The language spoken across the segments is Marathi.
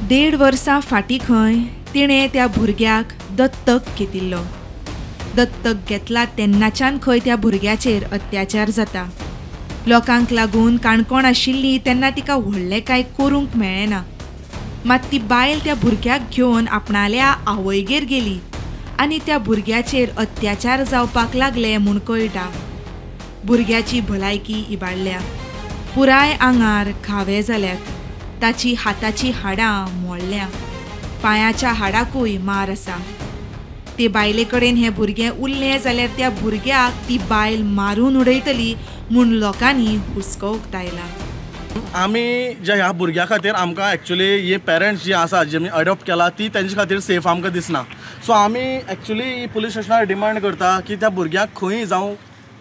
1.5 वर्सां फाटीं खंय तिणें त्या भुरग्याक दत्तक घेतिल्लो. दत्तक घेतला तेन्नाच्यान खंय त्या भुरग्याचेर अत्याचार जाता. लोकांक लागून काणकोण आशिल्ली तेन्ना तिका व्हडलें कांय करूंक मेळ्ळेंना. मात ती बायल त्या भुरग्याक घेवन आपणाल्या आवयगेर गेली आनी त्या भुरग्याचेर अत्याचार जावपाक लागले म्हूण कळटा. भुरग्याची भलायकी इबाडल्या, पुराय आंगार घावे जाल्यात, ताची हाताची हाडां मोडल्या, पांयाच्या हाडाकूय मार आसा. ते बायले कडेन हें भुरगें उरलें जाल्यार त्या भुरग्याक ती बायल मारून उडयतली म्हूण लोकांनी हुस्को उक्तायला. आमी जे ह्या भुरग्या खातीर आमकां एक्चुली हे पेरंट्स जी आसा जे आमी अडॉप्ट केला ती तेंचे खातीर सेफ आमकां दिसना. सो आमी एक्चुली पुलीस स्टेशनार डिमांड करता की त्या भुरग्याक खंय जावं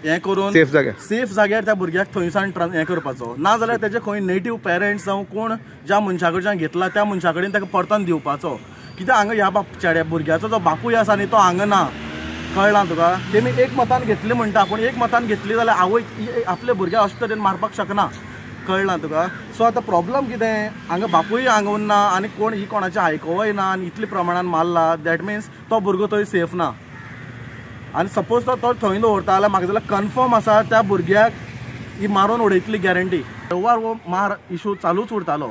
हें करून सेफ जाग्यार त्या भुरग्याक थंयसान हें करपाचो. ना जाल्यार तेजे खंय नेटिव्ह पेरंट्स जावं कोण ज्या मनशा कडच्यान घेतला त्या मनशा कडेन ताका परतन दिवपाचो. कित्याक हांगा ह्या चेड्या भुरग्याचो जो बापूय आसा न्ही तो हांगा ना. कळ्ळां तुका? तेमी एक मतान घेतली म्हणटा, पूण एक मतान घेतली जाल्यार आवय आपले भुरग्याक अशे तरेन मारपाक शकना. कळ्ळां तुका? सो आतां प्रॉब्लम कितें, हांगा बापूय हांगा उरना आनी कोण ही कोणाचें आयकोवय ना आनी इतले प्रमाणान मारला. दॅट मिन्स तो भुरगो थंय सेफ ना. आनी सपोज तो थंय दवरता जाल्यार म्हाका जाल्यार कन्फर्म आसा त्या भुरग्याक ही मारून उडयतली गॅरंटी. व्यवहार हो मार इशू चालूच उरतालो.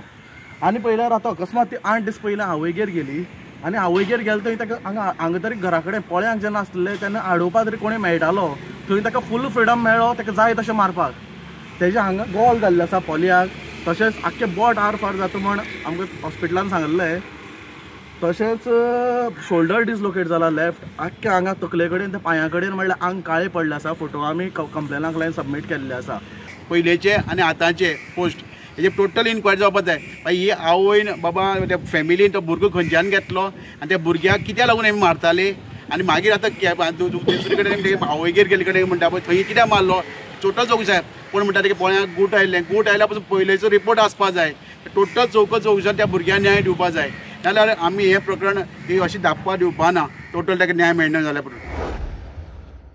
आनी पयल्यार आतां अकस्मात ती 8 दीस पयलीं आवयगेर गेली आनी आवयगेर गेले थंय ताका हांगा तरी घरा कडेन पोळ्यांक जेन्ना आसलें तेन्ना आडोवपा तरी कोणी मेळटालो. थंय ताका फूल फ्रिडम मेळ्ळो ताका जाय तशें मारपाक. तेजे हांगा गोल जाल्लें आसा पोलयाक. तशेंच आख्खे बोट आर फार जाता म्हण आमकां हॉस्पिटलान सांगलें. तशेंच शोल्डर डिसलोकेट जाला लेफ्ट, आख्खे हांगा तकले कडेन ते पांया कडेन म्हणल्यार आंग काळें पडलें आसा. फोटो आमी कंप्लेनाक लायन सबमीट केल्ले आसा. पयलेचे आनी आतांचे पोस्ट हेजे टोटल इन्क्वायरी जावपाक जाय. ही आवयन बाबा त्या फॅमिलीन तो भुरगो खंयच्यान घेतलो आनी त्या भुरग्याक कित्याक लागून आमी मारताले आनी मागीर आतां दुसरे कडेन आवयगेर गेले कडेन म्हणटा पळय थंय कित्याक मारलो टोटल चौकशी जाय. कोण म्हणटा तेका पोळ्यांक गूट आयल्या पासून पयलेचो रिपोर्ट आसपाक जाय. टोटल चौकशीन त्या भुरग्याक न्याय दिवपाक जाय. नाल्यार आमी हें प्रकरण अशी धाप्पा दिवपा ना. टोटल ताका न्याय मेळना जाल्या